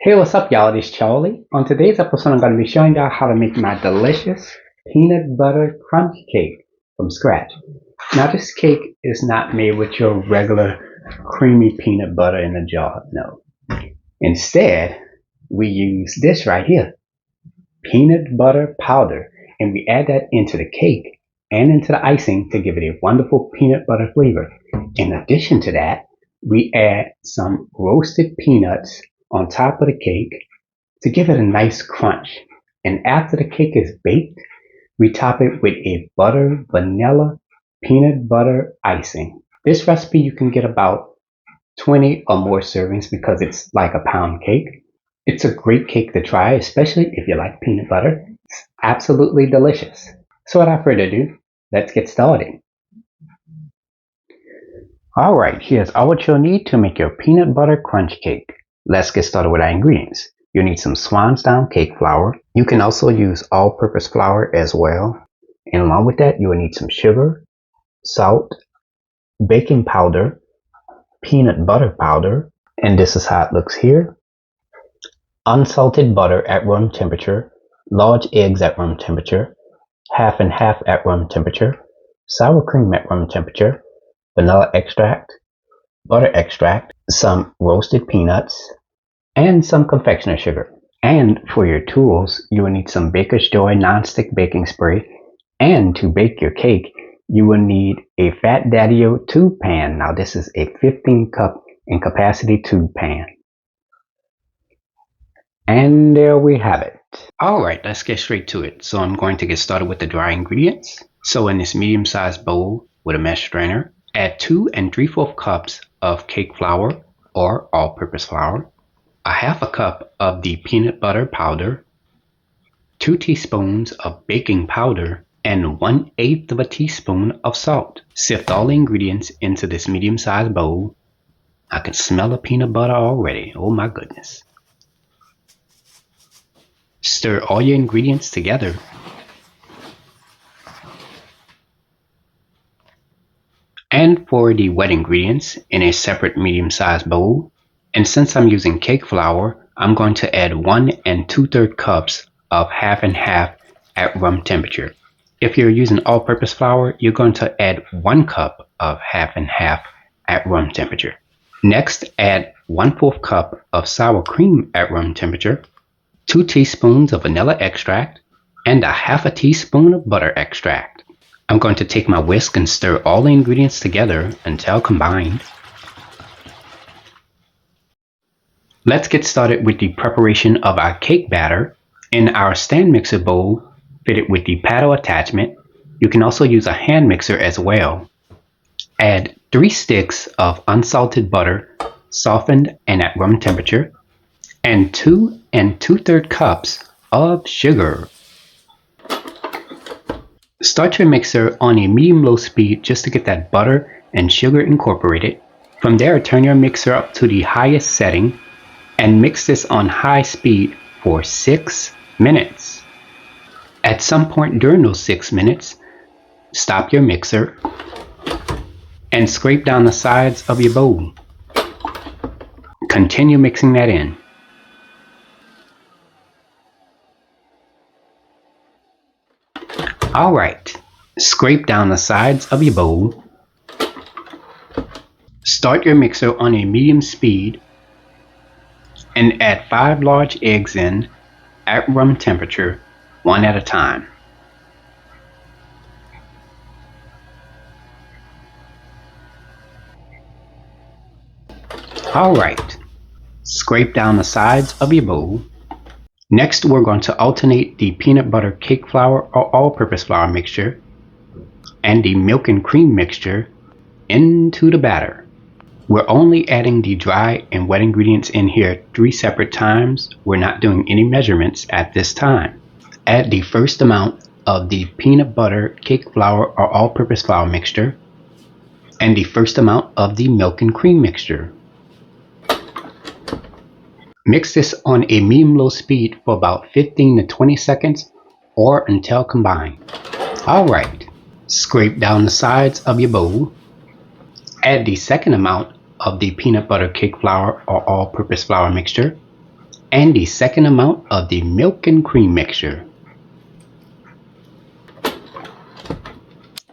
Hey, what's up, y'all? It's Charlie. On today's episode, I'm going to be showing y'all how to make my delicious peanut butter crunch cake from scratch. Now, this cake is not made with your regular creamy peanut butter in a jar. No. Instead, we use this right here, peanut butter powder, and we add that into the cake and into the icing to give it a wonderful peanut butter flavor. In addition to that, we add some roasted peanuts on top of the cake to give it a nice crunch. And after the cake is baked, we top it with a butter vanilla peanut butter icing. This recipe you can get about 20 or more servings because it's like a pound cake. It's a great cake to try, especially if you like peanut butter. It's absolutely delicious. So without further ado, let's get started. Alright, here's all what you'll need to make your peanut butter crunch cake. Let's get started with our ingredients. You'll need some Swansdown cake flour. You can also use all-purpose flour as well. And along with that, you will need some sugar, salt, baking powder, peanut butter powder, and this is how it looks here. Unsalted butter at room temperature, large eggs at room temperature, half and half at room temperature, sour cream at room temperature, vanilla extract, butter extract, some roasted peanuts, and some confectioner sugar. And for your tools, you will need some Baker's Joy nonstick baking spray. And to bake your cake, you will need a Fat Daddy-O tube pan. Now this is a 15 cup in capacity tube pan. And there we have it. Alright, let's get straight to it. So I'm going to get started with the dry ingredients. So in this medium-sized bowl with a mesh strainer, add 2 3/4 cups of cake flour or all-purpose flour, a half a cup of the peanut butter powder, 2 teaspoons of baking powder, and 1/8 of a teaspoon of salt. Sift all the ingredients into this medium-sized bowl. I can smell the peanut butter already. Oh my goodness. Stir all your ingredients together. And for the wet ingredients in a separate medium-sized bowl. And since I'm using cake flour, I'm going to add 1 2/3 cups of half and half at room temperature. If you're using all-purpose flour, you're going to add 1 cup of half and half at room temperature. Next, add 1/4 cup of sour cream at room temperature, 2 teaspoons of vanilla extract, and a half a teaspoon of butter extract. I'm going to take my whisk and stir all the ingredients together until combined. Let's get started with the preparation of our cake batter. In our stand mixer bowl, fitted with the paddle attachment, you can also use a hand mixer as well. Add 3 sticks of unsalted butter, softened and at room temperature, and 2 2/3 cups of sugar. Start your mixer on a medium-low speed just to get that butter and sugar incorporated. From there, turn your mixer up to the highest setting and mix this on high speed for 6 minutes. At some point during those 6 minutes, stop your mixer and scrape down the sides of your bowl. Continue mixing that in. Alright, scrape down the sides of your bowl. Start your mixer on a medium speed and add 5 large eggs in at room temperature, 1 at a time. Alright, scrape down the sides of your bowl. Next, we're going to alternate the peanut butter cake flour or all-purpose flour mixture and the milk and cream mixture into the batter. We're only adding the dry and wet ingredients in here 3 separate times. We're not doing any measurements at this time. Add the first amount of the peanut butter cake flour or all-purpose flour mixture and the first amount of the milk and cream mixture. Mix this on a medium-low speed for about 15 to 20 seconds or until combined. Alright, scrape down the sides of your bowl. Add the second amount of the peanut butter cake flour or all-purpose flour mixture and the second amount of the milk and cream mixture.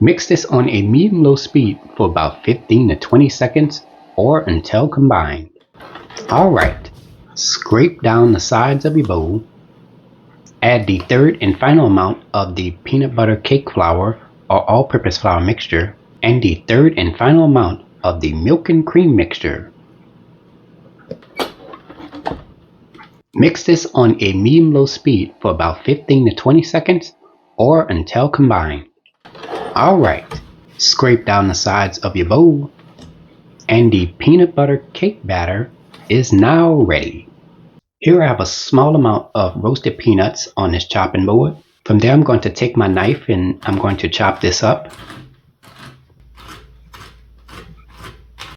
Mix this on a medium-low speed for about 15 to 20 seconds or until combined. Alright, scrape down the sides of your bowl. Add the third and final amount of the peanut butter cake flour or all-purpose flour mixture and the third and final amount of the milk and cream mixture. Mix this on a medium-low speed for about 15 to 20 seconds or until combined. Alright, scrape down the sides of your bowl and the peanut butter cake batter is now ready. Here I have a small amount of roasted peanuts on this chopping board. From there I'm going to take my knife and I'm going to chop this up.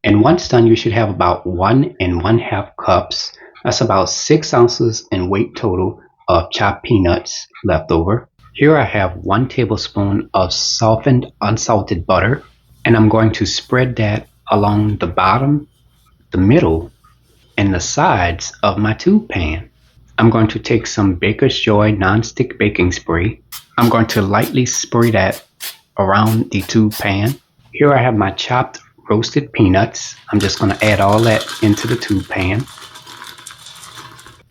And once done, you should have about 1 1/2 cups. That's about 6 ounces in weight total of chopped peanuts left over. Here I have 1 tablespoon of softened unsalted butter, and I'm going to spread that along the bottom, the middle, and the sides of my tube pan. I'm going to take some Baker's Joy non-stick baking spray. I'm going to lightly spray that around the tube pan. Here I have my chopped roasted peanuts. I'm just going to add all that into the tube pan.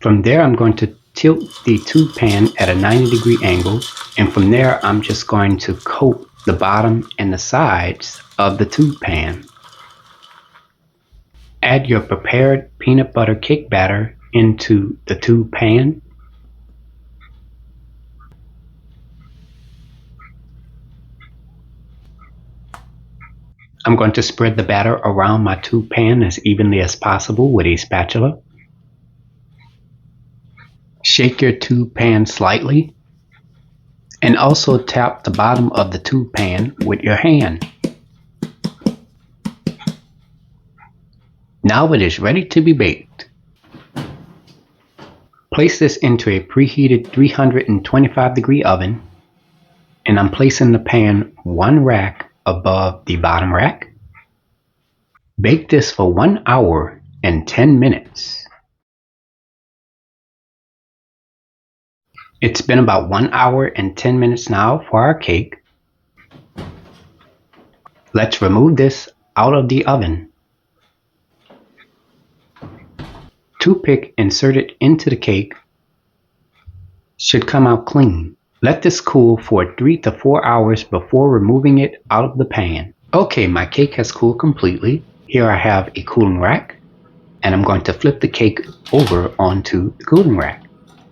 From there I'm going to tilt the tube pan at a 90-degree angle, and from there I'm just going to coat the bottom and the sides of the tube pan. Add your prepared peanut butter cake batter into the tube pan. I'm going to spread the batter around my tube pan as evenly as possible with a spatula. Shake your tube pan slightly and also tap the bottom of the tube pan with your hand. Now it is ready to be baked. Place this into a preheated 325-degree oven, and I'm placing the pan 1 rack above the bottom rack. Bake this for 1 hour and 10 minutes. It's been about 1 hour and 10 minutes now for our cake. Let's remove this out of the oven. Toothpick inserted into the cake should come out clean. Let this cool for 3 to 4 hours before removing it out of the pan. Okay, my cake has cooled completely. Here I have a cooling rack, and I'm going to flip the cake over onto the cooling rack.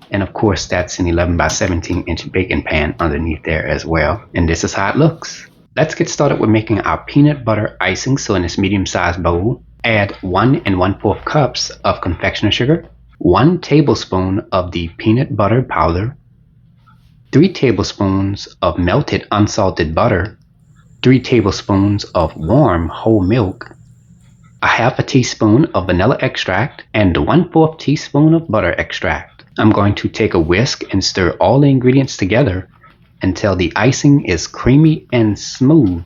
And of course that's an 11 by 17 inch baking pan underneath there as well. And this is how it looks. Let's get started with making our peanut butter icing. So in this medium-sized bowl, add 1 1/4 cups of confectioner sugar, 1 tablespoon of the peanut butter powder, 3 tablespoons of melted unsalted butter, 3 tablespoons of warm whole milk, a 1/2 teaspoon of vanilla extract, and 1/4 teaspoon of butter extract. I'm going to take a whisk and stir all the ingredients together until the icing is creamy and smooth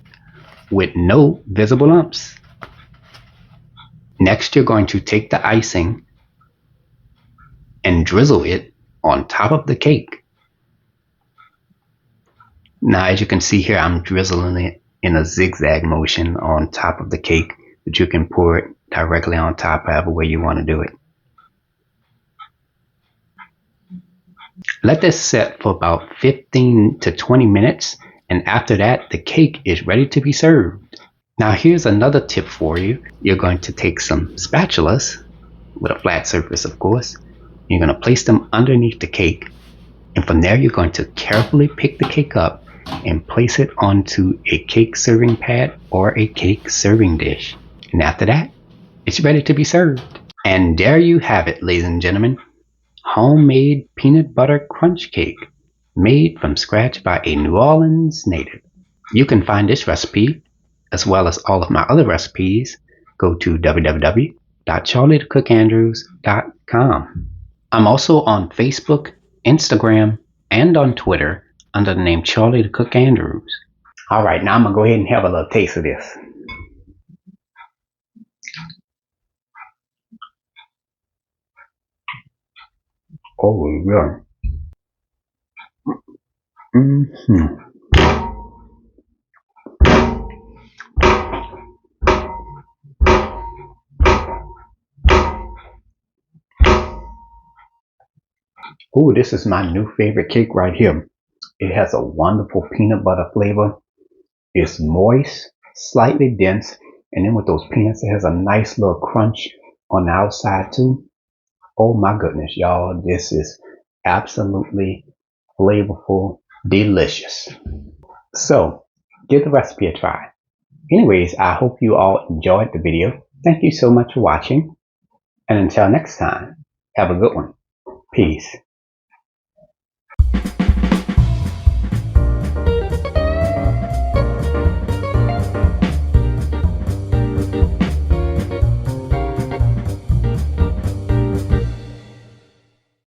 with no visible lumps. Next, you're going to take the icing and drizzle it on top of the cake. Now, as you can see here, I'm drizzling it in a zigzag motion on top of the cake, but you can pour it directly on top however way you want to do it. Let this set for about 15 to 20 minutes, and after that the cake is ready to be served. Now here's another tip for you. You're going to take some spatulas with a flat surface, of course. You're going to place them underneath the cake, and from there you're going to carefully pick the cake up and place it onto a cake serving pad or a cake serving dish. And after that, it's ready to be served. And there you have it, ladies and gentlemen. Homemade peanut butter crunch cake made from scratch by a New Orleans native. You can find this recipe as well as all of my other recipes. Go to www.charliethecookandrews.com. I'm also on Facebook, Instagram, and on Twitter under the name Charlie the Cook Andrews. Alright, now I'm going to go ahead and have a little taste of this. Oh, yeah. Mm-hmm. Oh, this is my new favorite cake right here. It has a wonderful peanut butter flavor. It's moist, slightly dense, and then with those peanuts, it has a nice little crunch on the outside too. Oh my goodness, y'all, this is absolutely flavorful, delicious. So, give the recipe a try. Anyways, I hope you all enjoyed the video. Thank you so much for watching, and until next time, have a good one. Peace.